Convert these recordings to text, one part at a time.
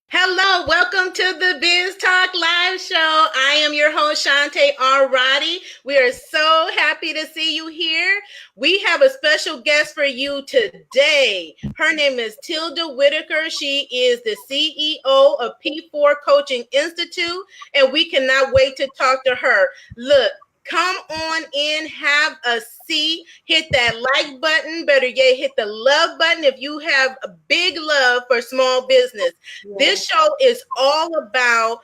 Hello, welcome to the Biz Talk Live Show. I am your host, Shante R. Roddy. We are so happy to see you here. We have a special guest for you today. Her name is Tilda Whitaker. She is the CEO of P4 Coaching Institute, and we cannot wait to talk to her. Look, come on in, have a seat, hit that like button, better yet, hit the love button if you have a big love for small business. This show is all about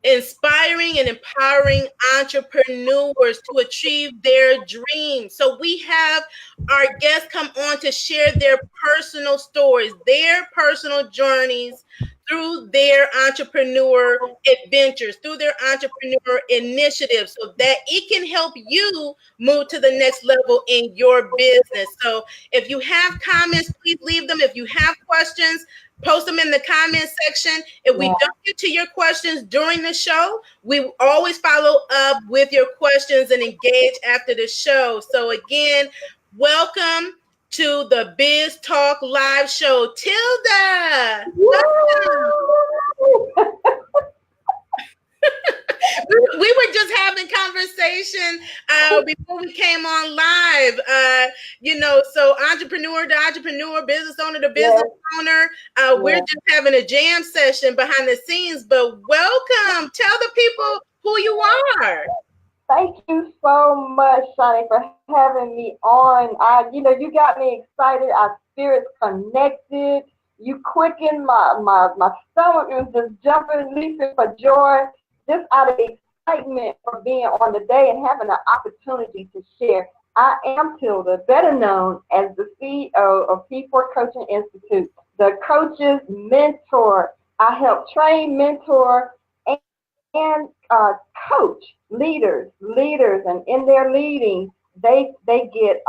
inspiring and empowering entrepreneurs to achieve their dreams. So we have our guests come on to share their personal stories, their personal journeys through their entrepreneur adventures, through their entrepreneur initiatives, so that it can help you move to the next level in your business. So if you have comments, please leave them. If you have questions, post them in the comment section. If we don't get to your questions during the show, we always follow up with your questions and engage after the show. So again, welcome to the Biz Talk Live Show. Tilda! We were just having conversation before we came on live. So entrepreneur to entrepreneur, business owner to business owner. We're just having a jam session behind the scenes. But welcome. Tell the people who you are. Thank you so much, Shani, for having me on. You got me excited. Our spirits connected. You quickened my stomach. It was just jumping, leaping for joy, just out of excitement for being on the day and having an opportunity to share. I am Tilda, better known as the CEO of P4 Coaching Institute, the coach's mentor. I help train, mentor, and coach leaders, and in their leading, they get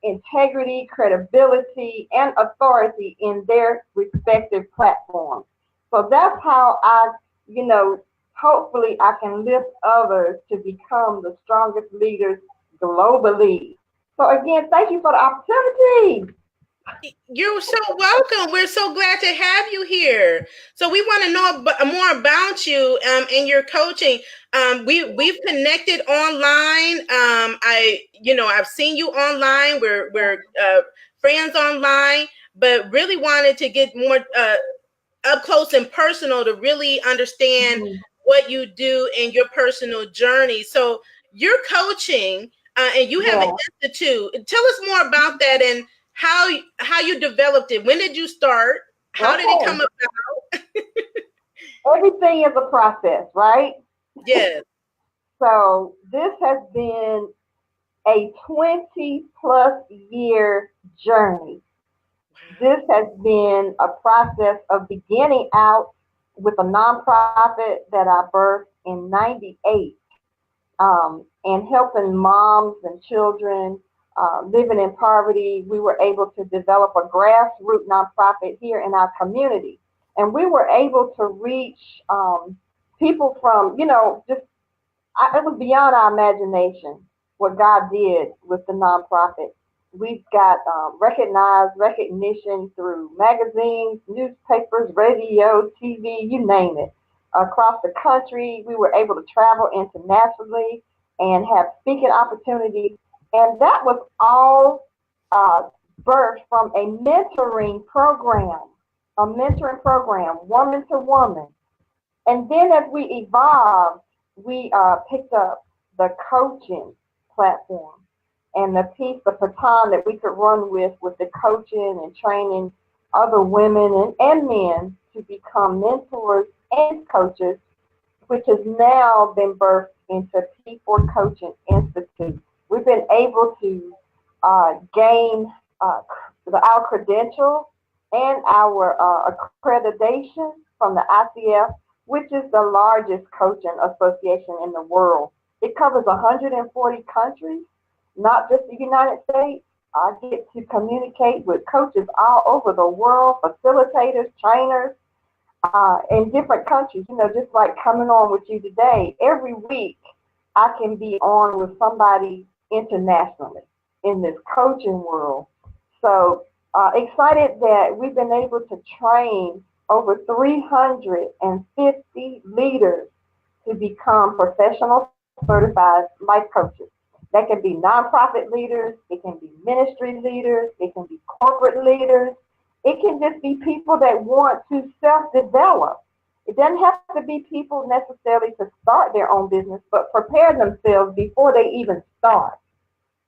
integrity, credibility, and authority in their respective platforms. So that's how hopefully I can lift others to become the strongest leaders globally. So again, thank you for the opportunity. You're so welcome. We're so glad to have you here. So we want to know more about you and your coaching. We've connected online. I've seen you online. We're friends online, but really wanted to get more up close and personal to really understand what you do in your personal journey. So you're coaching and you have an institute. Tell us more about that and how you developed it. When did you start? How did it come about? Everything is a process, right? Yes. So this has been a 20+ year journey. This has been a process of beginning out with a nonprofit that I birthed in '98, and helping moms and children living in poverty. We were able to develop a grassroots nonprofit here in our community. And we were able to reach people from, it was beyond our imagination what God did with the nonprofit. We've got recognition through magazines, newspapers, radio, TV, you name it. Across the country, we were able to travel internationally and have speaking opportunities. And that was all birthed from a mentoring program, woman to woman. And then as we evolved, we picked up the coaching platform and the baton that we could run with the coaching and training other women and men to become mentors and coaches, which has now been birthed into P4 Coaching Institute. We've been able to gain our credential and our accreditation from the ICF, which is the largest coaching association in the world. It covers 140 countries, not just the United States. I get to communicate with coaches all over the world, facilitators, trainers, in different countries, just like coming on with you today. Every week, I can be on with somebody internationally in this coaching world. So excited that we've been able to train over 350 leaders to become professional certified life coaches. That can be nonprofit leaders, it can be ministry leaders, it can be corporate leaders, it can just be people that want to self-develop. It doesn't have to be people necessarily to start their own business, but prepare themselves before they even start,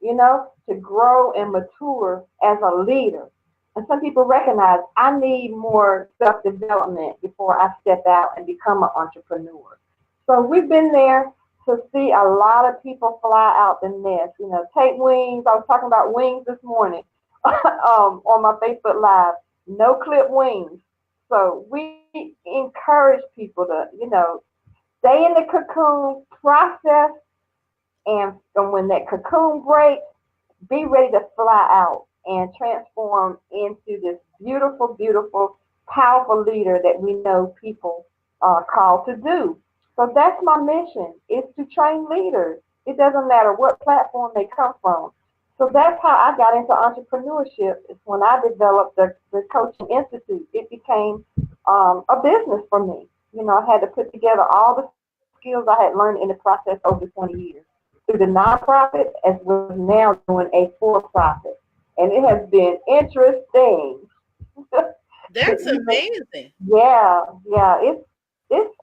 to grow and mature as a leader. And some people recognize I need more self-development before I step out and become an entrepreneur. So we've been there to see a lot of people fly out the nest, take wings. I was talking about wings this morning on my Facebook Live, no clip wings. So we encourage people to, stay in the cocoon process, and when that cocoon breaks, be ready to fly out and transform into this beautiful, beautiful, powerful leader that we know people are called to do. So that's my mission, is to train leaders. It doesn't matter what platform they come from. So that's how I got into entrepreneurship. It's when I developed the Coaching Institute. It became a business for me. I had to put together all the skills I had learned in the process over 20 years through the nonprofit as well as now doing a for-profit. And it has been interesting. That's amazing. Yeah. It's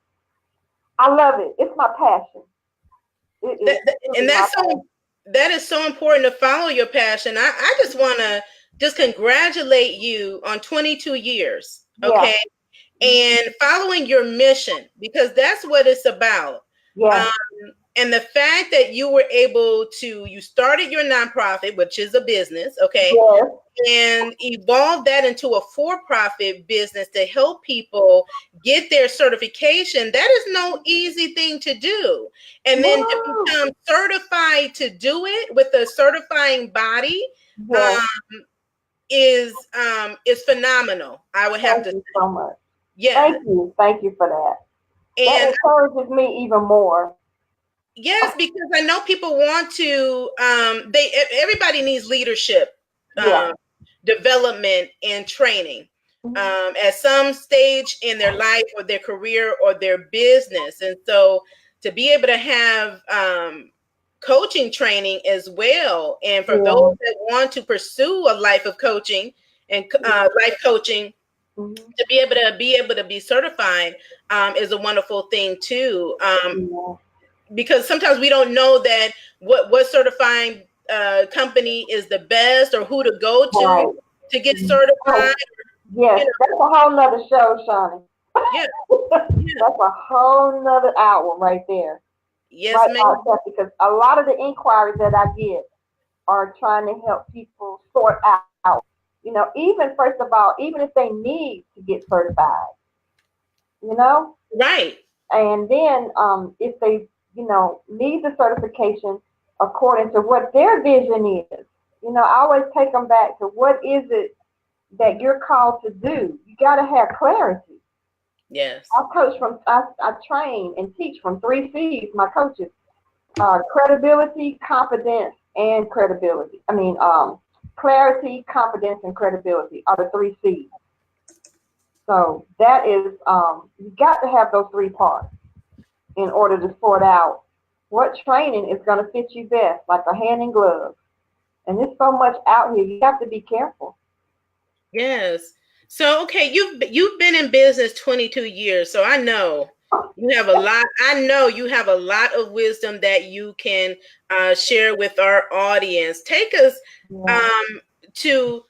I love it. It's my passion. And that is so important to follow your passion. I just want to just congratulate you on 22 years, okay? Yeah. And following your mission, because that's what it's about. Yeah. And the fact that you were able to, you started your nonprofit, which is a business, okay? Yes. And evolve that into a for-profit business to help people get their certification. That is no easy thing to do. And then to become certified to do it with a certifying body, yes. Is phenomenal. I would have to say so much. Yeah. Thank you for that. And that encourages me even more. Yes, because I know people want to. Everybody needs leadership, development, and training at some stage in their life or their career or their business. And so, to be able to have coaching training as well, and for those that want to pursue a life of coaching and life coaching, to be able to be certified is a wonderful thing too. Because sometimes we don't know that what certifying company is the best or who to go to get certified. Yes, that's a whole nother show, Shawnee. Yeah. That's a whole nother hour right there. Yes, ma'am. Because a lot of the inquiries that I get are trying to help people sort out, even first of all, even if they need to get certified, Right. And then if they, need the certification according to what their vision is, I always take them back to what is it that you're called to do. You got to have clarity. Yes. I train and teach from 3 C's, my coaches, credibility, confidence, and credibility. Clarity, confidence, and credibility are the 3 C's. So that is, you got to have those 3 parts in order to sort out what training is going to fit you best, like a hand in glove. And there's so much out here. You have to be careful. Yes. So, okay, you've been in business 22 years, so I know you have a lot. I know you have a lot of wisdom that you can share with our audience. Take us to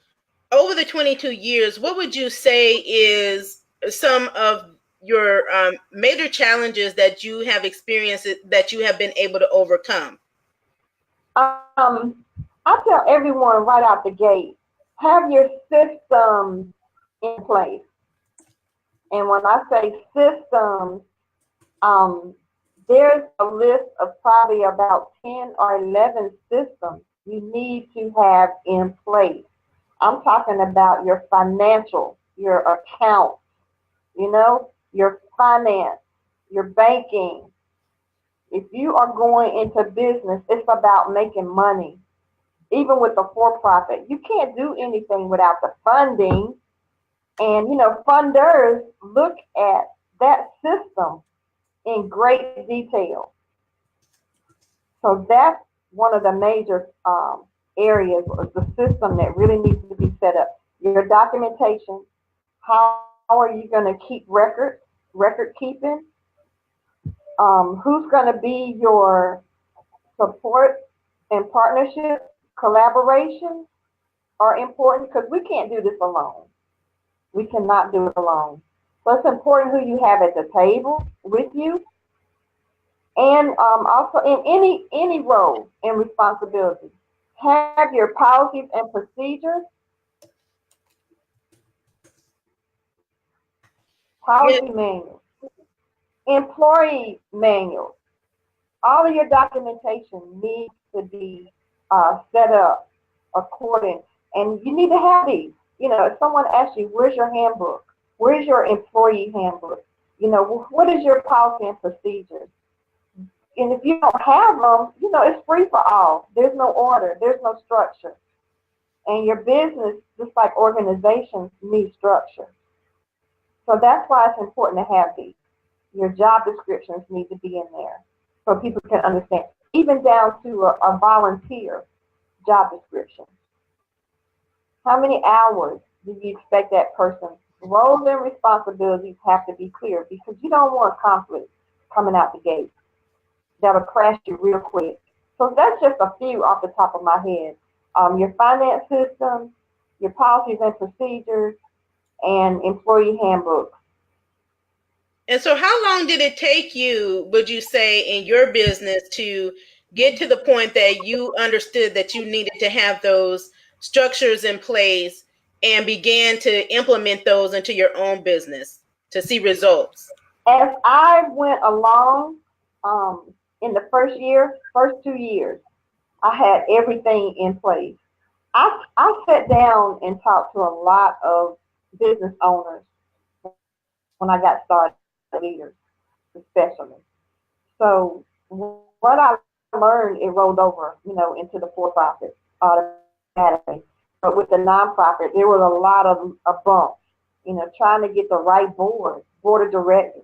over the 22 years. What would you say is some of your major challenges that you have experienced that you have been able to overcome? I tell everyone right out the gate, have your systems in place. And when I say systems, there's a list of probably about 10 or 11 systems you need to have in place. I'm talking about your financial, your account, your finance, your banking. If you are going into business, it's about making money. Even with the for-profit, you can't do anything without the funding. And, funders look at that system in great detail. So that's one of the major areas of the system that really needs to be set up. Your documentation, how are you going to keep record keeping? Who's going to be your support and partnership? Collaboration are important because we can't do this alone. We cannot do it alone. So it's important who you have at the table with you, and also in any role and responsibility. Have your policies and procedures, Yeah. policy manuals, employee manuals. All of your documentation needs to be set up according, and you need to have these. If someone asks you, where's your handbook? Where's your employee handbook? What is your policy and procedures? And if you don't have them, it's free for all. There's no order. There's no structure. And your business, just like organizations, need structure. So that's why it's important to have these. Your job descriptions need to be in there so people can understand, even down to a volunteer job description. How many hours do you expect that person? Roles and responsibilities have to be clear because you don't want conflict coming out the gate. That'll crash you real quick. So that's just a few off the top of my head. Your finance system, your policies and procedures, and employee handbooks. And so how long did it take you, would you say, in your business to get to the point that you understood that you needed to have those structures in place and began to implement those into your own business to see results? As I went along, in the first 2 years, I had everything in place. I sat down and talked to a lot of business owners when I got started, leaders especially. So what I learned, it rolled over, into the for-profit automatically. But with the nonprofit, there was a lot of bumps, trying to get the right board of directors,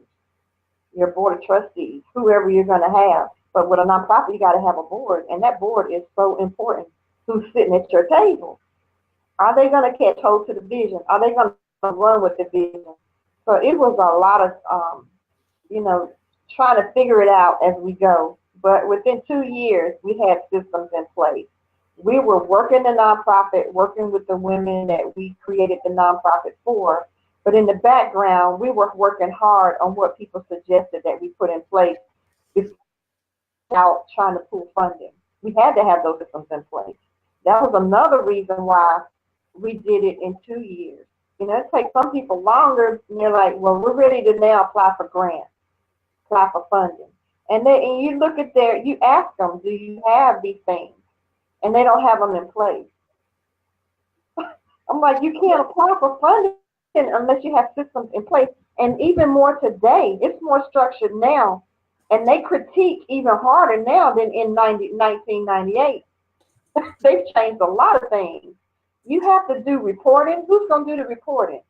your board of trustees, whoever you're going to have. But with a nonprofit, you got to have a board, and that board is so important. Who's sitting at your table? Are they going to catch hold to the vision? Are they going to run with the vision? So it was a lot of, trying to figure it out as we go. But within 2 years, we had systems in place. We were working the nonprofit, working with the women that we created the nonprofit for. But in the background, we were working hard on what people suggested that we put in place without trying to pull funding. We had to have those systems in place. That was another reason why we did it in 2 years. It takes some people longer, and they're like, well, we're ready to now apply for grants, apply for funding. And you look at you ask them, do you have these things? And they don't have them in place. I'm like, you can't apply for funding unless you have systems in place. And even more today, it's more structured now. And they critique even harder now than in 1998. They've changed a lot of things. You have to do reporting. Who's going to do the reporting?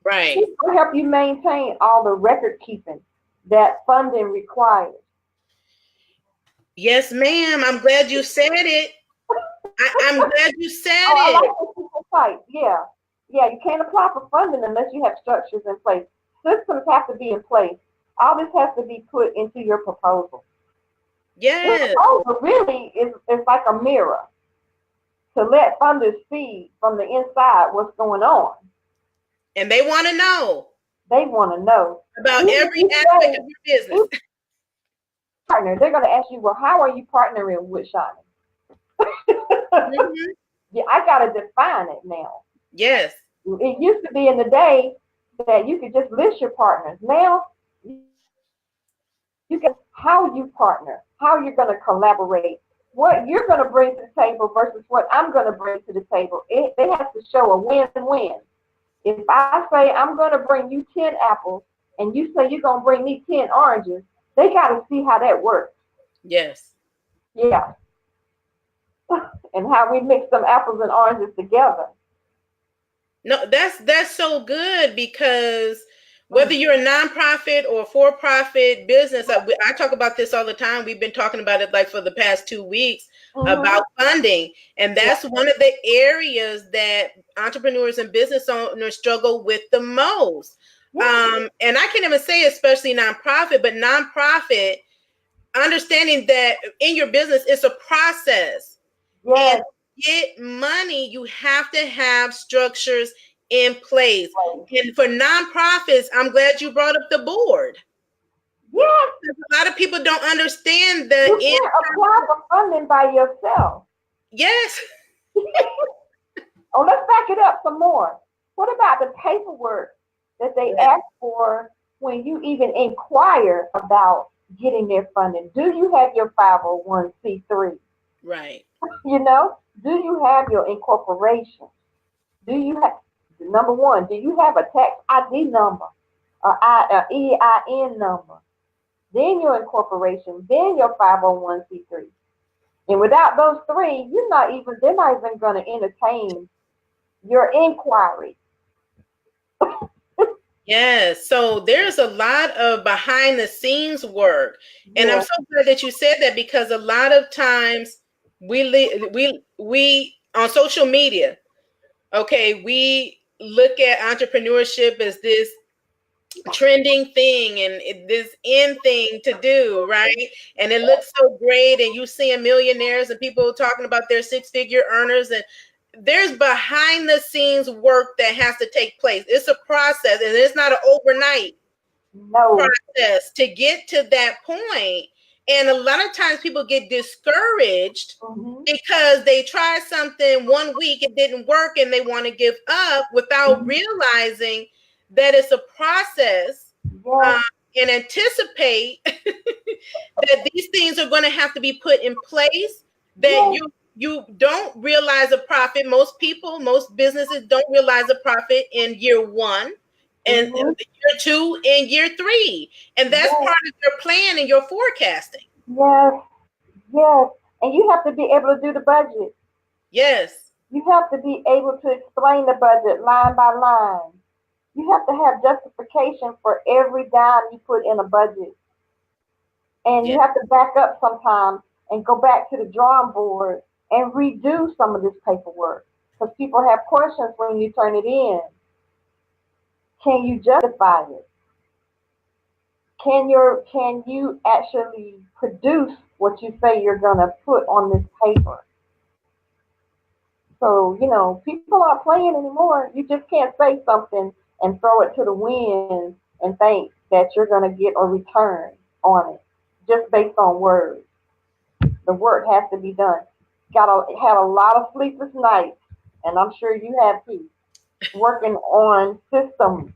Right. Who's going to help you maintain all the record keeping that funding requires? Yes, ma'am. I'm glad you said it. I'm glad you said it. I like what people type. Yeah. Yeah, you can't apply for funding unless you have structures in place. Systems have to be in place. All this has to be put into your proposal. Yes. Your proposal really is like a mirror to let funders see from the inside what's going on. And they want to know. They want to know About every aspect of your business. Partner, they're going to ask you, well, how are you partnering with Shante? Mm-hmm. Yeah, I got to define it now. Yes. It used to be in the day that you could just list your partners. Now, you can how you partner, how you're going to collaborate, what you're going to bring to the table versus what I'm going to bring to the table. They have to show a win-win. If I say I'm going to bring you 10 apples and you say you're going to bring me 10 oranges, they got to see how that works. Yes. Yeah. And how we mix some apples and oranges together. No, that's so good, because whether you're a nonprofit or for-profit business, I talk about this all the time. We've been talking about it like for the past 2 weeks about funding, and that's one of the areas that entrepreneurs and business owners struggle with the most. And I can't even say especially nonprofit, but nonprofit, understanding that in your business it's a process. Yes. And to get money, you have to have structures in place. And for nonprofits, I'm glad you brought up the board. Yes. A lot of people don't understand You can't apply for funding by yourself. Yes. Oh, let's back it up some more. What about the paperwork that they ask for when you even inquire about getting their funding? Do you have your 501c3? Right. You know, do you have your incorporation? Do you have, number one, do you have a tax ID number, a EIN number, then your incorporation, then your 501c3? And without those three, they're not even going to entertain your inquiry. Yes. So there's a lot of behind the scenes work. And I'm so glad that you said that, because a lot of times we on social media, okay, we look at entrepreneurship as this trending thing and this in thing to do, right? And it looks so great, and you seeing millionaires and people talking about their 6-figure earners, and there's behind the scenes work that has to take place. It's a process, and it's not an overnight process to get to that point. And a lot of times people get discouraged because they try something 1 week, it didn't work, and they want to give up without realizing that it's a process, and anticipate that these things are going to have to be put in place, that you don't realize a profit. Most businesses don't realize a profit in year 1 and year 2 and year 3. And that's part of your plan and your forecasting. Yes. And you have to be able to do the budget. Yes. You have to be able to explain the budget line by line. You have to have justification for every dime you put in a budget. And you have to back up sometimes and go back to the drawing board and redo some of this paperwork, because people have questions when you turn it in. Can you justify it? Can you actually produce what you say you're gonna put on this paper? So, people aren't playing anymore. You just can't say something and throw it to the wind and think that you're gonna get a return on it just based on words. The work has to be done. Had a lot of sleepless nights, and I'm sure you have too, working on systems.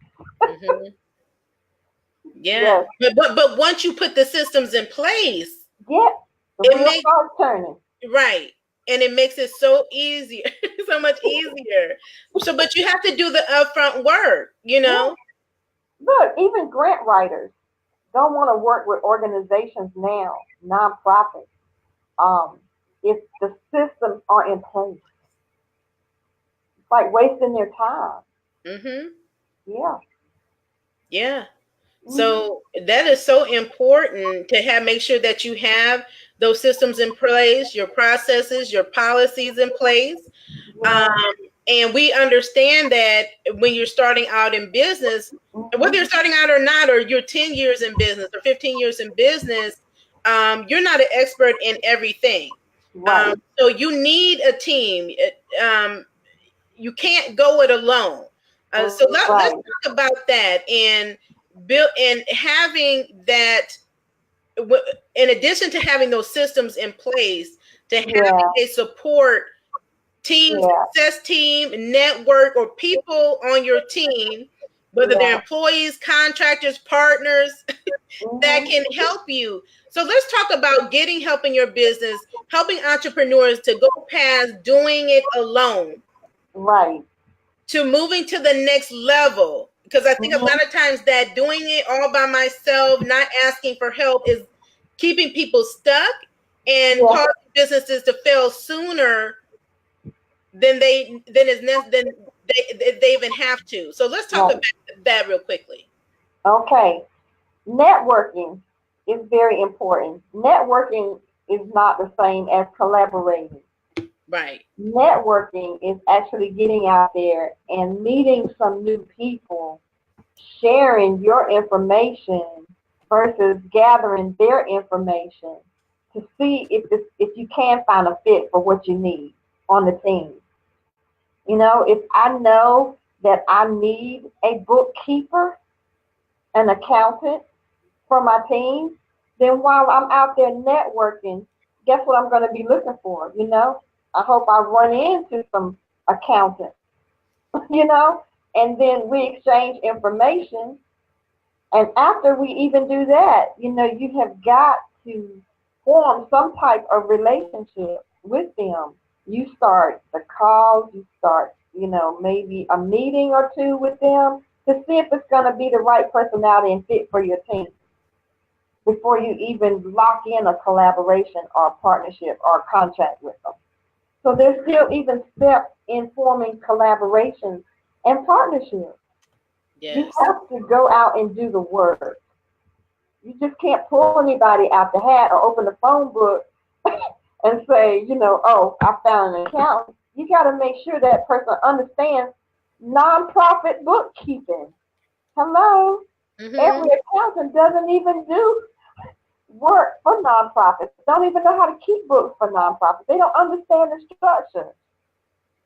Yeah. Yes. But once you put the systems in place, it makes it turning. Right. And it makes it so easier, so much easier. So, but you have to do the upfront work, Look, even grant writers don't want to work with organizations now, nonprofits, if the systems are in place. It's like wasting their time. Yeah. So that is so important to make sure that you have those systems in place, your processes, your policies in place. And we understand that when you're starting out in business, whether you're starting out or not, or you're 10 years in business or 15 years in business, you're not an expert in everything. So you need a team. You can't go it alone. So let's talk about that, and having that. In addition to having those systems in place, to have a support team, success team, network, or people on your team, whether they're employees, contractors, partners, that can help you. So let's talk about getting help in your business, helping entrepreneurs to go past doing it alone. To moving to the next level. Because I think a lot of times that doing it all by myself, not asking for help, is keeping people stuck and causing businesses to fail sooner than they even have to. So let's talk about that real quickly. Okay. Networking is very important. Networking is not the same as collaborating. Right. Networking is actually getting out there and meeting some new people, sharing your information versus gathering their information to see if you can find a fit for what you need on the team. You know, if I know that I need a bookkeeper, an accountant for my team, then while I'm out there networking, guess what I'm going to be looking for? You know, I hope I run into some accountants, you know, and then we exchange information. And after we even do that, you know, you have got to form some type of relationship with them. You start the calls, you start, you know, maybe a meeting or two with them to see if it's going to be the right personality and fit for your team before you even lock in a collaboration or a partnership or a contract with them. So there's still even steps in forming collaborations and partnerships. You Yes. have to go out and do the work. You just can't pull anybody out the hat or open the phone book and say, you know, oh, I found an account. You got to make sure that person understands nonprofit bookkeeping. Hello? Mm-hmm. Every accountant doesn't even do work for nonprofits, don't even know how to keep books for nonprofits. They don't understand the structure.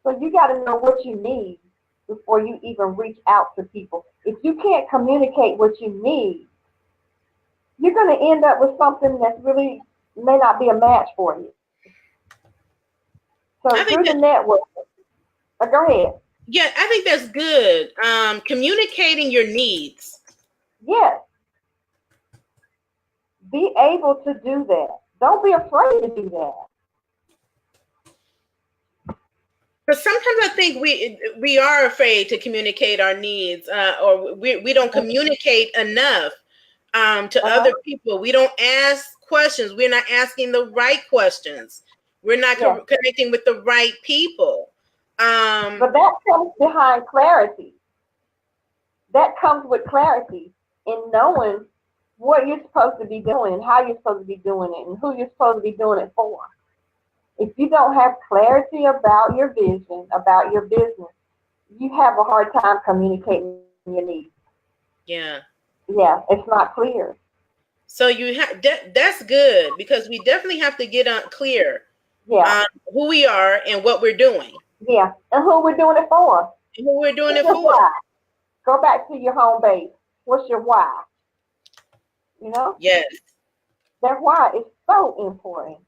So you got to know what you need before you even reach out to people. If you can't communicate what you need, you're going to end up with something that really may not be a match for you. I So think through the that network, go ahead. Yeah, I think that's good. Communicating your needs. Yes, be able to do that. Don't be afraid to do that. Because sometimes I think we are afraid to communicate our needs, or we don't communicate enough to Uh-huh. other people. We don't ask questions. We're not asking the right questions. We're not Yes. connecting with the right people. But that comes behind clarity. That comes with clarity in knowing what you're supposed to be doing and how you're supposed to be doing it and who you're supposed to be doing it for. If you don't have clarity about your vision, about your business, you have a hard time communicating your needs. Yeah. Yeah, it's not clear. So you have that's good because we definitely have to get clear Yeah, on who we are and what we're doing yeah. And who we're doing it for. and who we're doing What's it your for. why? Go back to your home base. What's your why? You know? Yes. That why is so important.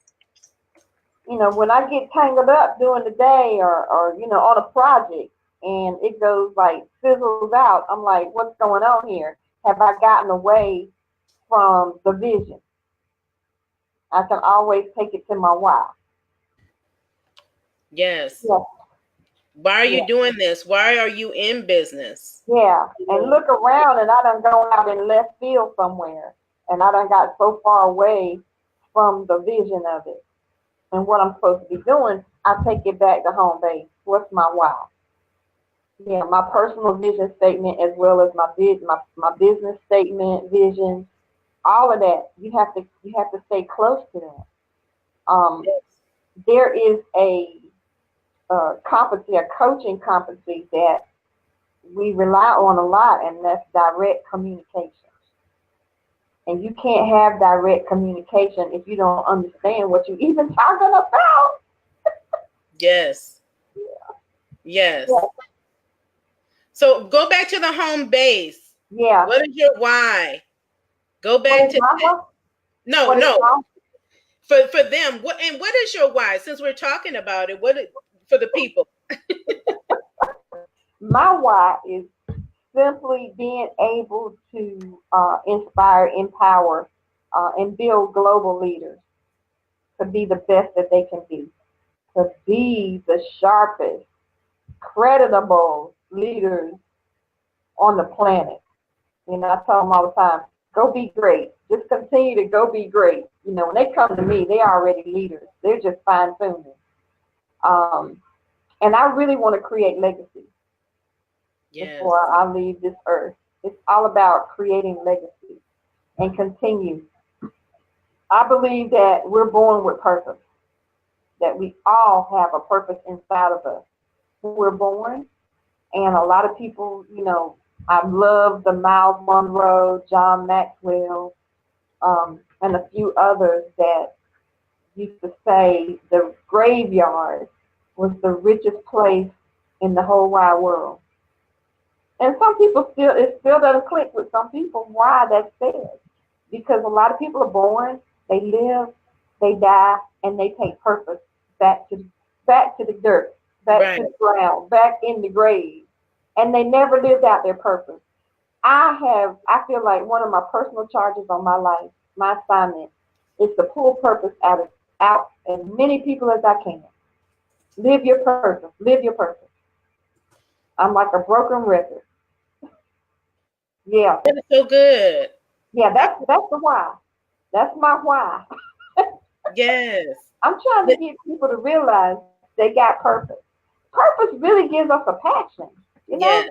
You know, when I get tangled up during the day or you know, on a project and it goes like fizzles out, I'm like, what's going on here? Have I gotten away from the vision? I can always take it to my why. Yes. Yeah, Why are you yeah, doing this? Why are you in business? yeah. And look around and I done gone out in left field somewhere and I done got so far away from the vision of it and what I'm supposed to be doing, I take it back to home base. What's my why? Yeah, my personal vision statement as well as my business statement, vision, all of that. You have to stay close to that. Yes. There is a competency, a coaching competency that we rely on a lot, and that's direct communication. And you can't have direct communication if you don't understand what you even talking about. Yes. Yes. Yeah, So go back to the home base. yeah. What is your why? Go What back is to my no, what is no. my For them, what is your why? Since we're talking about it, for the people? my why is simply being able to inspire, empower, and build global leaders to be the best that they can be, to be the sharpest, creditable leaders on the planet. You know, I tell them all the time, go be great. Just continue to go be great. You know, when they come to me, they're already leaders. They're just fine tuning. Um, and I really want to create legacy. Yes. before I leave this earth. It's all about creating legacy and continue. I believe that we're born with purpose, that we all have a purpose inside of us. We're born, and a lot of people, I love the Miles Monroe, John Maxwell, and a few others that used to say the graveyard was the richest place in the whole wide world. And some people it still doesn't click with some people why that's said. Because a lot of people are born, they live, they die, and they take purpose back to the dirt, back to Right. the ground, back in the grave. And they never lived out their purpose. I feel like one of my personal charges on my life, my assignment, is to pull purpose out as many people as I can. Live your purpose. Live your purpose. I'm like a broken record. Yeah. That is so good. Yeah, that's the why. That's my why. Yes. I'm trying to get people to realize they got purpose. Purpose really gives us a passion, you know? Yes.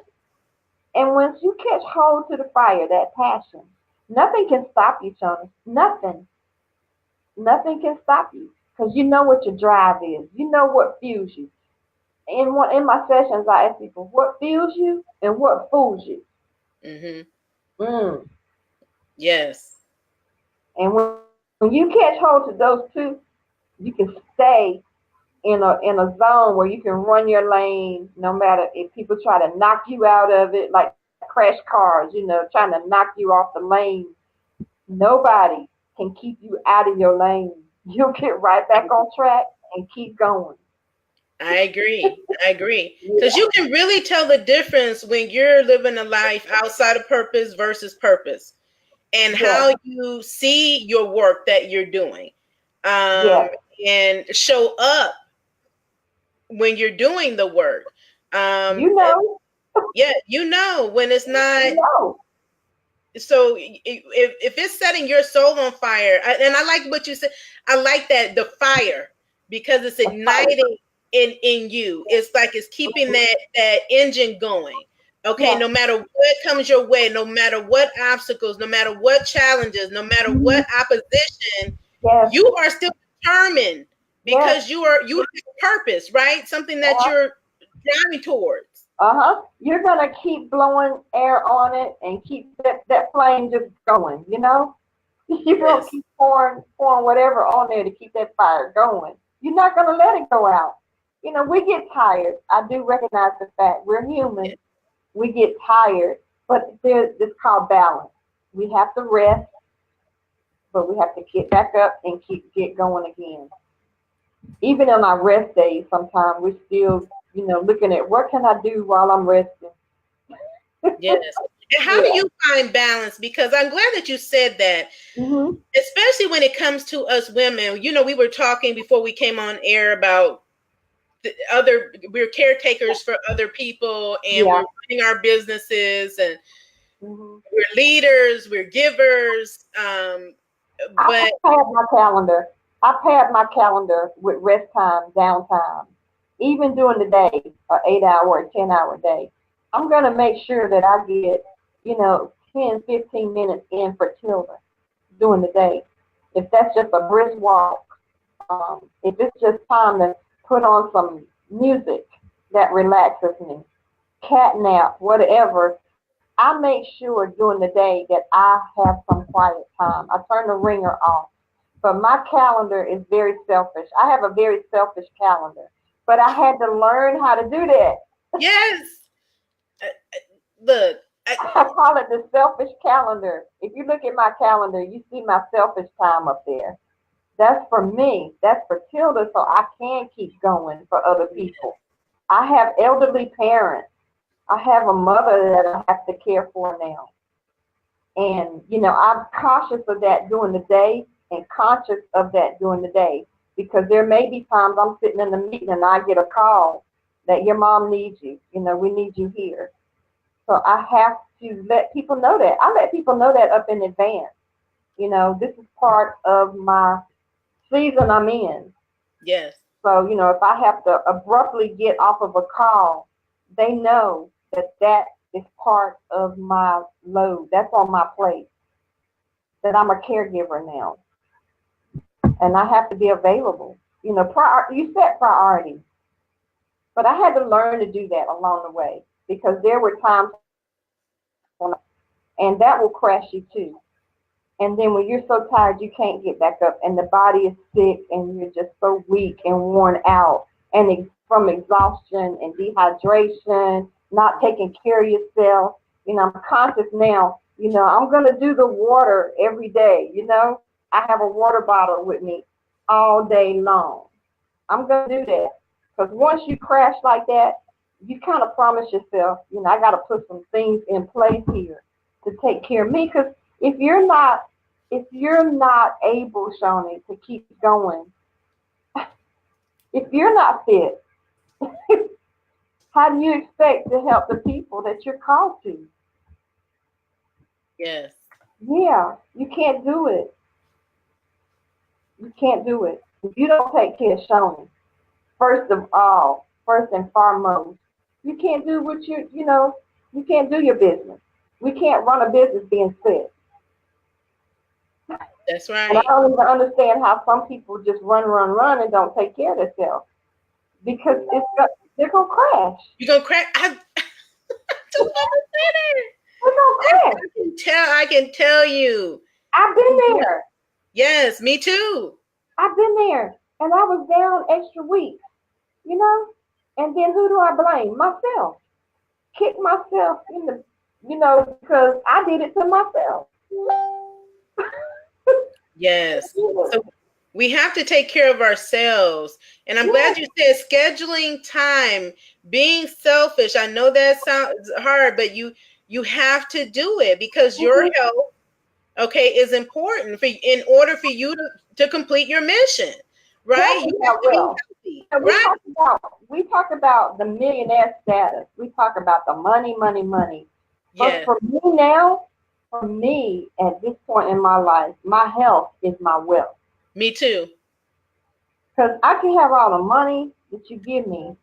And once you catch hold to the fire, that passion, nothing can stop you, Jonas. Nothing. Nothing can stop you. Because you know what your drive is. You know what fuels you. In my sessions, I ask people, what fuels you and what fools you? Mm-hmm. Mm. Yes. And when you catch hold to those two, you can stay in a zone where you can run your lane no matter if people try to knock you out of it, like crash cars, trying to knock you off the lane. Nobody can keep you out of your lane. You'll get right back on track and keep going. I agree. I agree. Because Yeah. you can really tell the difference when you're living a life outside of purpose versus purpose, and Yes. how you see your work that you're doing, um, Yes. and show up when you're doing the work. Um, You know. yeah, when it's You not. know. So if it's setting your soul on fire, and I like what you said, I like that, the fire, because it's A fight. igniting in you. It's like it's keeping that engine going. Okay, Yes. no matter what comes your way, no matter what obstacles, no matter what challenges, no matter Mhm. what opposition, Yes. you are still determined, Yes. because you have purpose, right? Something that Uh-huh. you're driving towards. Uh-huh. You're gonna keep blowing air on it and keep that flame just going, you know? You're gonna Yes. keep pouring whatever on there to keep that fire going. You're not gonna let it go out. We get tired. I do recognize the fact we're human. We get tired, but it's called balance. We have to rest, but we have to get back up and get going again. Even on our rest days, sometimes we're still, looking at what can I do while I'm resting. Yes. And how do Yeah. you find balance? Because I'm glad that you said that, Mhm. especially when it comes to us women. We were talking before we came on air about we're caretakers for other people, and Yeah. we're running our businesses, and Mhm. we're leaders, we're givers. I But pad my calendar. I pad my calendar with rest time, downtime. Even during the day, an 8 hour or 10 hour day. I'm gonna make sure that I get, 10, 15 minutes in for Tilda during the day. If that's just a brisk walk, if it's just time to put on some music that relaxes me, cat nap, whatever, I make sure during the day that I have some quiet time. I turn the ringer off. But my calendar is very selfish. I have a very selfish calendar. But I had to learn how to do that. yes, uh, look, I call it the selfish calendar. If you look at my calendar, you see my selfish time up there. That's for me. That's for Tilda, so I can keep going for other people. I have elderly parents. I have a mother that I have to care for now. And, I'm cautious of that during the day and conscious of that during the day because there may be times I'm sitting in the meeting and I get a call that your mom needs you. We need you here. So I have to let people know that. I let people know that up in advance. This is part of my season I'm in. yes, So, if I have to abruptly get off of a call, they know that is part of my load. That's on my plate. That I'm a caregiver now, and I have to be available. You know, you set priorities, but I had to learn to do that along the way because there were times and that will crash you too. And then when you're so tired, you can't get back up, and the body is sick, and you're just so weak and worn out, and from exhaustion and dehydration, not taking care of yourself. You know, I'm conscious now. You know, I'm gonna do the water every day. You know, I have a water bottle with me all day long. I'm gonna do that because once you crash like that, you kind of promise yourself, you know, I got to put some things in place here to take care of me. Because if you're not able, Shani, to keep going, if you're not fit, how do you expect to help the people that you're called to? Yes. Yeah, you can't do it. You can't do it. If you don't take care of Shani, first and foremost, you can't do what you can't do your business. We can't run a business being sick. That's right. And I don't even understand how some people just run and don't take care of themselves because they're gonna crash. You're gonna crash. I just never said it. They're gonna crash. I can tell you. I've been there. Yes, me too. I've been there, and I was down extra weeks, you know. And then who do I blame? Myself. Kick myself in the, because I did it to myself. Yes. So we have to take care of ourselves. And I'm glad you said scheduling time, being selfish. I know that sounds hard, but you have to do it because your health, okay, is important in order for you to complete your mission. Right? We talk about the millionaire status. We talk about the money. Yeah. But for me, at this point in my life, my health is my wealth. Me too. Because I can have all the money that you give me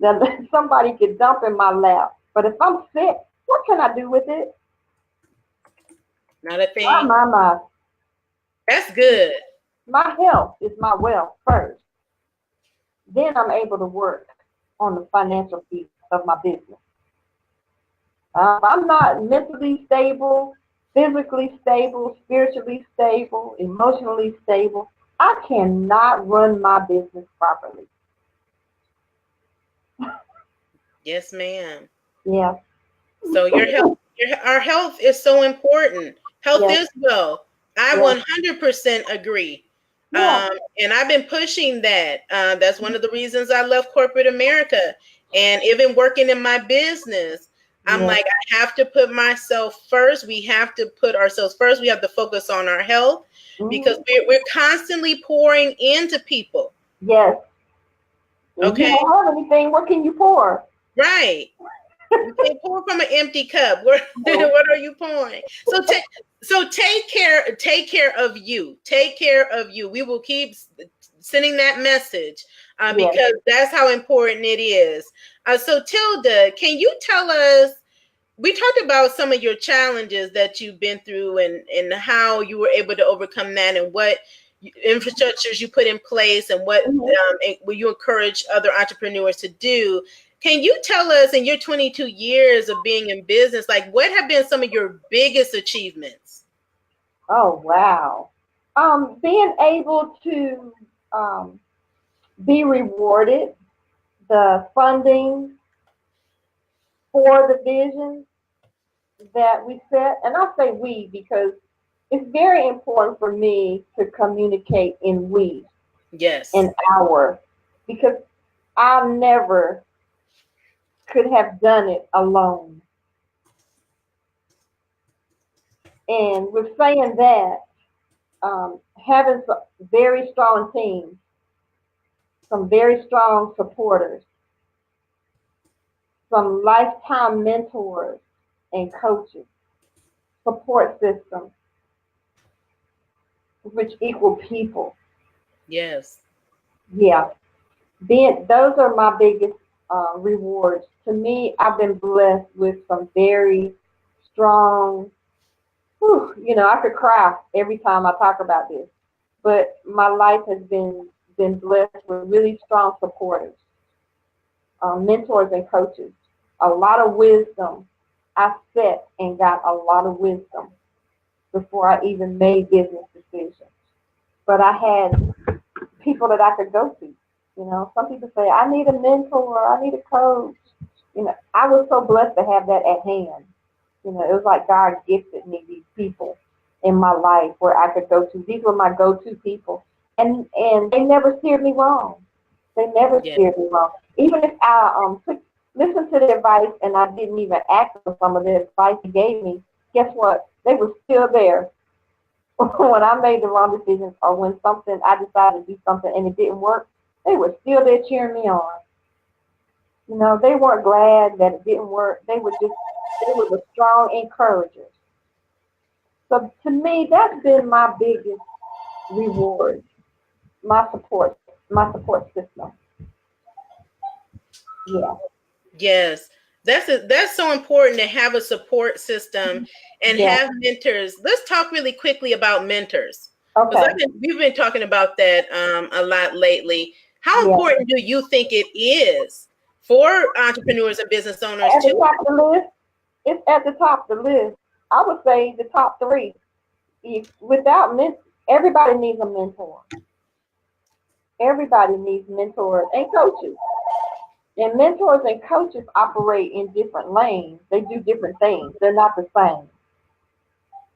that somebody could dump in my lap. But if I'm sick, what can I do with it? Not a thing. My. That's good. My health is my wealth first. Then I'm able to work on the financial piece of my business. I'm not mentally stable, physically stable, spiritually stable, emotionally stable. I cannot run my business properly. Yes, ma'am. Yeah. So our health is so important. Health is wealth. I 100% agree. Yeah. And I've been pushing that. That's one of the reasons I left corporate America. And even working in my business, I'm like, I have to put myself first. We have to put ourselves first. We have to focus on our health because we're constantly pouring into people. Yes. Okay. You don't have anything. What can you pour? Right. You can't pour from an empty cup. What are you pouring? So take care of you. Take care of you. We will keep sending that message because that's how important it is. So Tilda, can you tell us? We talked about some of your challenges that you've been through and how you were able to overcome that and what infrastructures you put in place and what you encourage other entrepreneurs to do. Can you tell us in your 22 years of being in business, like what have been some of your biggest achievements? Oh, wow. Being able to be rewarded, the funding for the vision that we set. And I say we because it's very important for me to communicate in we. Yes. In our. Because I never could have done it alone. And with saying that, having some very strong teams, some very strong supporters, some lifetime mentors and coaches, support systems, which equal people. Yes. Yeah. Those are my biggest rewards. To me, I've been blessed with some very strong, I could cry every time I talk about this. But my life has been blessed with really strong supporters, mentors and coaches, a lot of wisdom. I sat and got a lot of wisdom before I even made business decisions. But I had people that I could go to. Some people say, I need a mentor, I need a coach. I was so blessed to have that at hand. It was like God gifted me these people in my life where I could go to. These were my go-to people. And they never steered me wrong. They never Yeah. steered me wrong. Even if I listened to the advice and I didn't even act on some of the advice he gave me, guess what? They were still there when I made the wrong decisions or when I decided to do something and it didn't work. They were still there cheering me on. They weren't glad that it didn't work. They were the strong encouragers. So to me, that's been my biggest reward, my support system. Yeah. Yes. That's so important to have a support system and Yeah. have mentors. Let's talk really quickly about mentors. Because Okay. we've been talking about that a lot lately. How Yeah. important do you think it is for entrepreneurs and business owners At the to? top of the list, it's at the top of the list. I would say the top three. Without everybody needs a mentor. Everybody needs mentors and coaches. And mentors and coaches operate in different lanes. They do different things. They're not the same.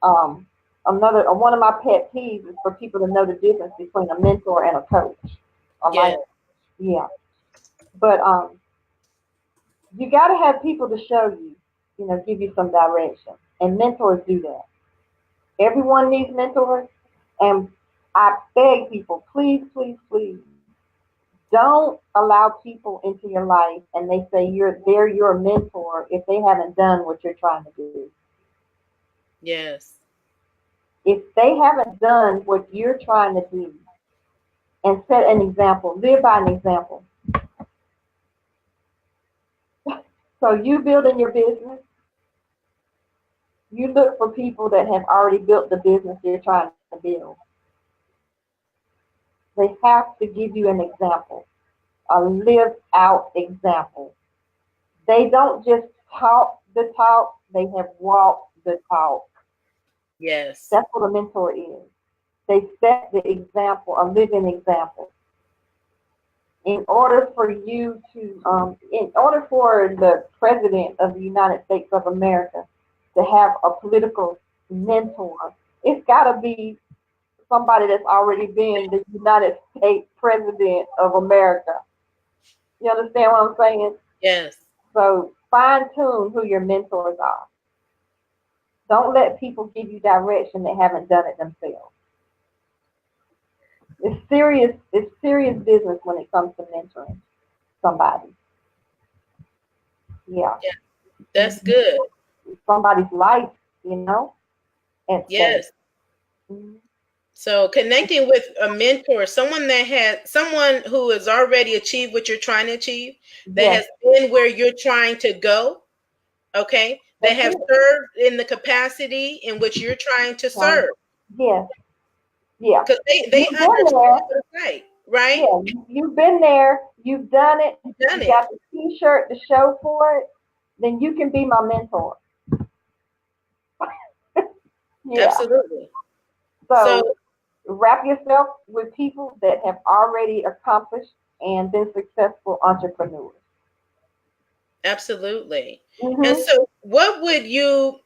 Um, one of my pet peeves is for people to know the difference between a mentor and a coach. Yeah. Yeah. But you got to have people to show you, give you some direction. And mentors do that. Everyone needs mentors. And I beg people, please, please, please, don't allow people into your life and they say they're your mentor if they haven't done what you're trying to do. Yes. If they haven't done what you're trying to do and set an example, live by an example. So you building your business, you look for people that have already built the business you're trying to build. They have to give you an example, a lived out example. They don't just talk the talk, they have walked the talk. Yes. That's what a mentor is. They set the example, a living example. In order for the President of the United States of America to have a political mentor, it's got to be somebody that's already been the United States President of America. You understand what I'm saying? Yes. So fine tune who your mentors are. Don't let people give you direction that haven't done it themselves. It's serious business when it comes to mentoring somebody. Yeah. Yeah. That's good. Somebody's life, you know, at stake. Yes. Mhm. So connecting with a mentor, someone who has already achieved what you're trying to achieve, that Yes, has been where you're trying to go, okay, that that's have it. served in the capacity in which you're trying to Right. serve. Yes, yeah. Because they You've been understand there. the right, right? Yeah, you've been there. You've done it. You've done You it. got the T-shirt to show for it. Then you can be my mentor. Yeah. Absolutely. So So wrap yourself with people that have already accomplished and been successful entrepreneurs. absolutely. And Mm-hmm. so what would you,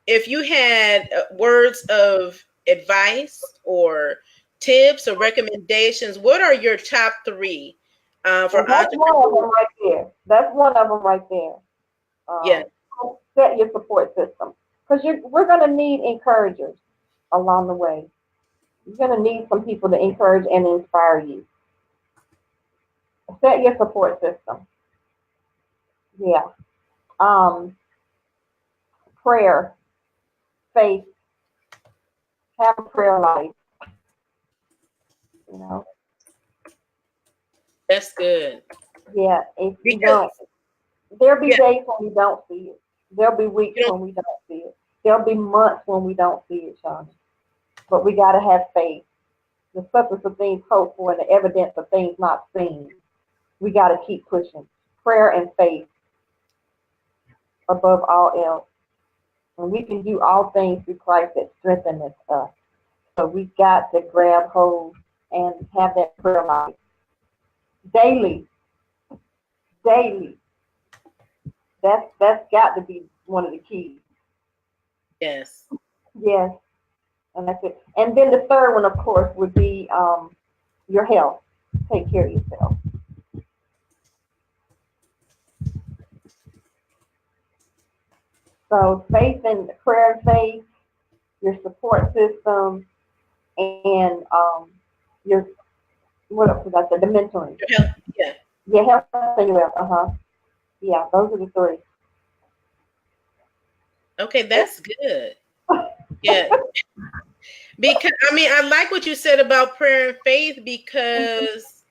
if you had words of advice or tips or recommendations, what are your top three Well, for that's one of entrepreneurs? them right there. That's one of them right there. Yeah, Um, Set your support system because we're going to need encouragers along the way. You're going to need some people to encourage and inspire you. Set your support system. Yeah. Um, Prayer, faith, have a prayer life. You know. that's good. Yeah, if you Because don't, there'll be yeah, days when we don't see it. There'll be weeks you know, when we don't see it. There'll be months when we don't see it, Shawnee. But we gotta have faith. The substance of things hoped for and the evidence of things not seen. We gotta keep pushing. Prayer and faith above all else. And we can do all things through Christ that strengthens us. So we got to grab hold and have that prayer life daily, daily. That's got to be one of the keys. yes. Yes, and that's it. And then the third one, of course, would be your health. Take care of yourself. So faith and prayer and faith, your support system, and your what else did I say? The mentoring. Your health, yeah. Your health and your health. Yeah, those are the three. Okay, that's good. Yeah. Because I mean, I like what you said about prayer and faith because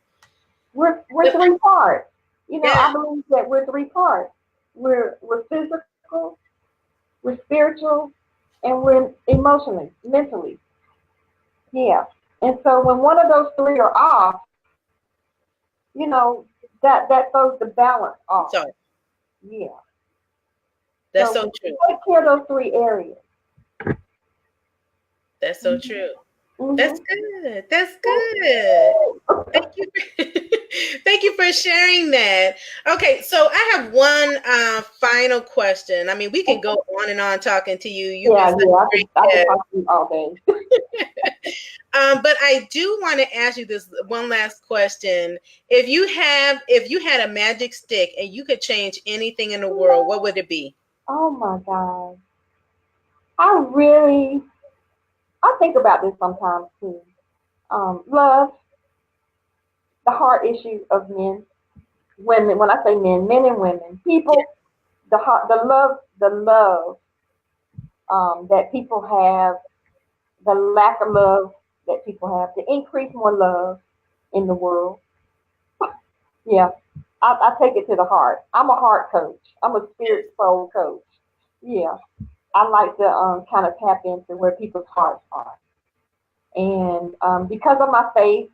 We're three parts. You know, yeah, I believe that we're three parts. We're physical, we're spiritual, and we're emotionally, mentally. Yeah. And so when one of those three are off, you know, that throws the balance off. sorry, Yeah. that's So so when true. you take care of those three areas. That's so true. That's Mm-hmm. good. That's good. Thank you. Thank you for sharing that. Okay, so I have one final question. I mean, we can go on and on talking to you. You've been Yeah, such yeah. a I great could guest. talk to you all day. But I do want to ask you this one last question. If you had a magic stick and you could change anything in the world, what would it be? Oh my God. I really I think about this sometimes too. Love, the heart issue of men, women. When I say men, men and women, Yeah, people, the heart, the love that people have, the lack of love that people have, to increase more love in the world. Yeah, I take it to the heart. I'm a heart coach. I'm a spirit soul coach. Yeah, I like to kind of tap into where people's hearts are, and because of my faith,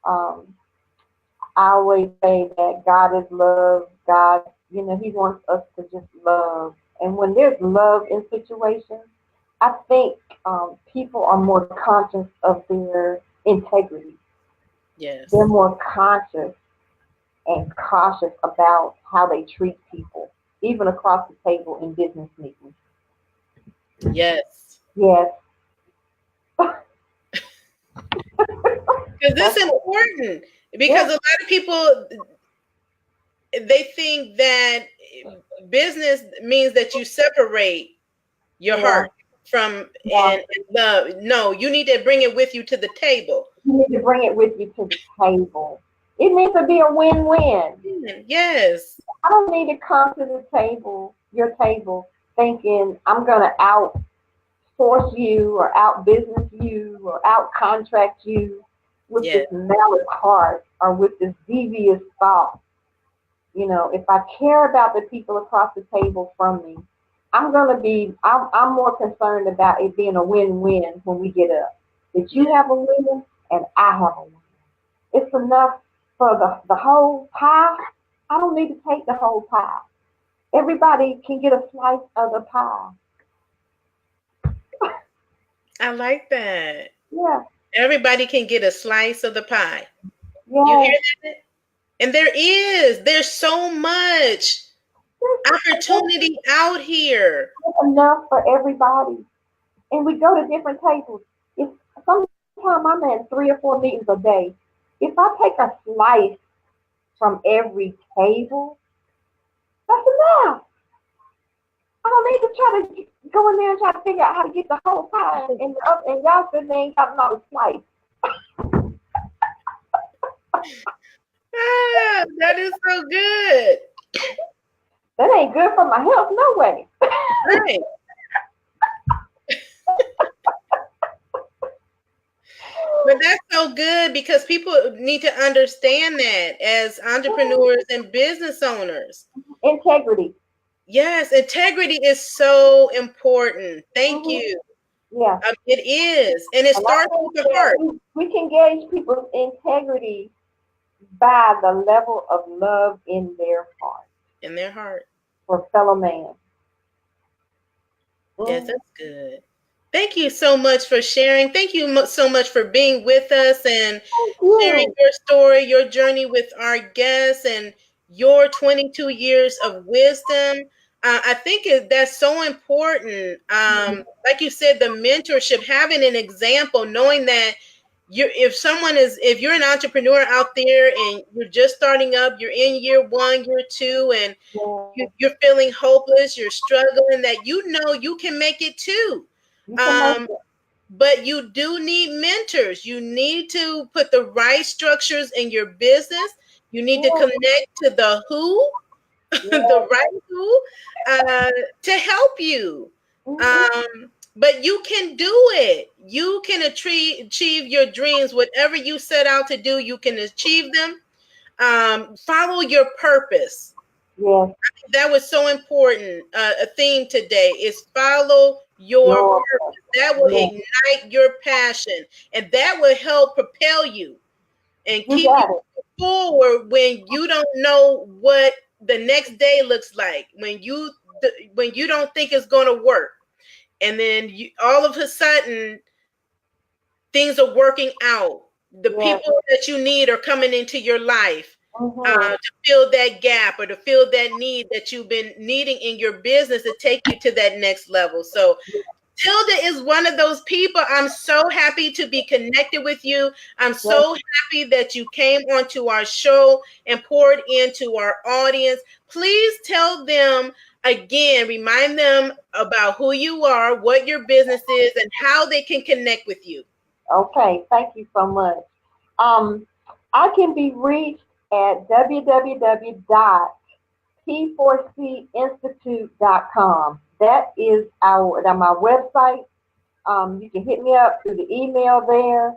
um, I always say that God is love. God, He wants us to just love. And when there's love in situations, I think people are more conscious of their integrity. They're yes, more conscious and cautious about how they treat people, even across the table in business meetings. yes. Yes, Because this that's is it. important. Because Yes, a lot of people they think that business means that you separate your yeah, heart from yeah. and love. No, you need to bring it with you to the table. You need to bring it with you to the table. It needs to be a win-win. Yes. I don't need to come to the table, your table, thinking I'm going to outsource you or out business you or out contract you with Yes. this malice heart or with this devious thought. If I care about the people across the table from me, I'm more concerned about it being a win-win when we get up. That you Yes. have a win and I have a win. It's enough for the whole pie. I don't need to take the whole pie. Everybody can get a slice of the pie. I like that. Yeah, Everybody can get a slice of the pie. You yes. hear that? And there's so much opportunity out here. There's enough for everybody. And we go to different tables. If sometimes I'm at 3 or 4 meetings a day, if I take a slice from every table, that's enough. I don't need to try to go in there and try to figure out how to get the whole pie, and y'all sitting there ain't got another slice. Ah, that is so good. That ain't good for my health, no way. Right. But that's so good because people need to understand that as entrepreneurs and business owners. Integrity. Yes, integrity is so important. Thank Mm-hmm. you. Yeah. It is. And it And I starts think with the that heart. we can gauge people's integrity by the level of love in their heart In their heart. for fellow man. Yes, Mm-hmm. that's good. Thank you so much for sharing. Thank you so much for being with us and Thank sharing you. your story, your journey with our guests, and your 22 years of wisdom. I think that's so important. Like you said, the mentorship, having an example, knowing that if you're an entrepreneur out there and you're just starting up, you're in year 1, year 2, and Yeah. you're feeling hopeless, you're struggling, that you know you can make it too. You can make Um, it. but you do need mentors. You need to put the right structures in your business. You need to Yeah. connect to the who, Yeah. the right who, to help you. Mm-hmm. But you can do it. You can achieve your dreams. Whatever you set out to do, you can achieve them. Follow your purpose. Yes. That was so important. A theme today is follow your Your. purpose. That will Yeah. ignite your passion, and that will help propel you and You keep you got it. forward when you don't know what the next day looks like. When you don't think it's going to work, and then all of a sudden things are working out. The Yes. people that you need are coming into your life Mm-hmm. to fill that gap or to fill that need that you've been needing in your business to take you to that next level. So Tilda is one of those people. I'm so happy to be connected with you. I'm Yes. so happy that you came onto our show and poured into our audience. Please tell them again, remind them about who you are, what your business is, and how they can connect with you. Okay. Thank you so much. Um, I can be reached at www.p4cinstitute.com. That is my website. You can hit me up through the email there.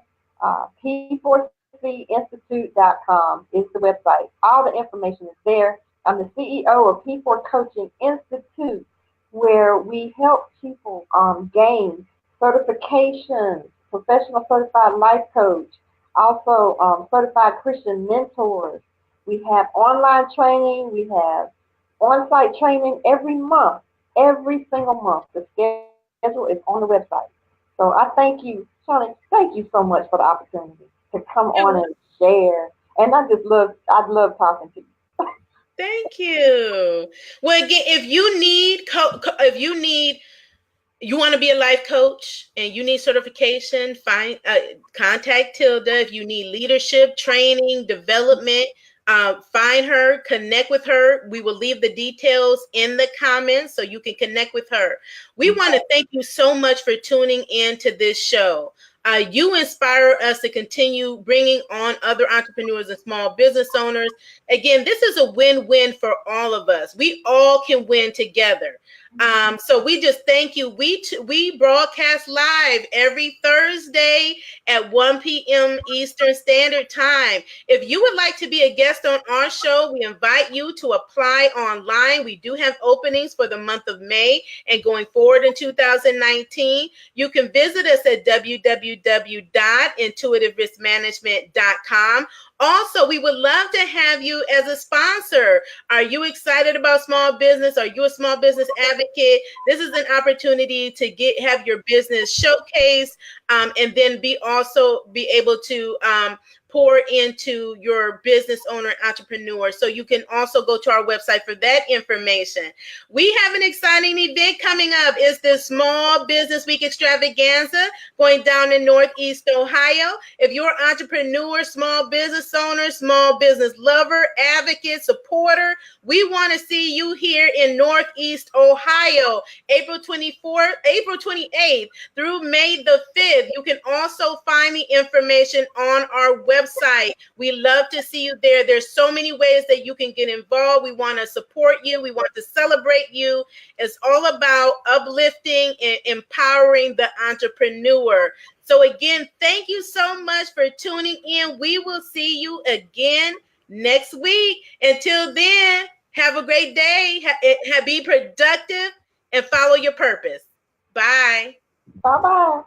P4cinstitute.com is the website. All the information is there. I'm the CEO of P4 Coaching Institute, where we help people gain certifications, professional certified life coach, also certified Christian mentors. We have online training. We have on-site training every month, every single month. The schedule is on the website. So I thank you, Shawnee, thank you so much for the opportunity to come on and share. And I love talking to you. Thank you. Well, again, if you need, you want to be a life coach and you need certification, contact Tilda. If you need leadership, training, development, find her, connect with her. We will leave the details in the comments so you can connect with her. We want to thank you so much for tuning in to this show. You inspire us to continue bringing on other entrepreneurs and small business owners. Again, this is a win-win for all of us. We all can win together. So we just thank you. We broadcast live every Thursday at 1 p.m. Eastern Standard Time. If you would like to be a guest on our show, we invite you to apply online. We do have openings for the month of May and going forward in 2019. You can visit us at www.intuitiveriskmanagement.com. Also, we would love to have you as a sponsor. Are you excited about small business? Are you a small business advocate? This is an opportunity to have your business showcased, and then be able to pour into your business owner entrepreneur. So you can also go to our website for that information. We have an exciting event coming up. It's the Small Business Week Extravaganza going down in Northeast Ohio. If you're an entrepreneur, small business owner, small business lover, advocate, supporter, we want to see you here in Northeast Ohio, April 24th, April 28th through May the 5th. You can also find the information on our website website. We love to see you there. There's so many ways that you can get involved. We want to support you. We want to celebrate you. It's all about uplifting and empowering the entrepreneur. So again, thank you so much for tuning in. We will see you again next week. Until then, have a great day. Be productive and follow your purpose. Bye. Bye-bye.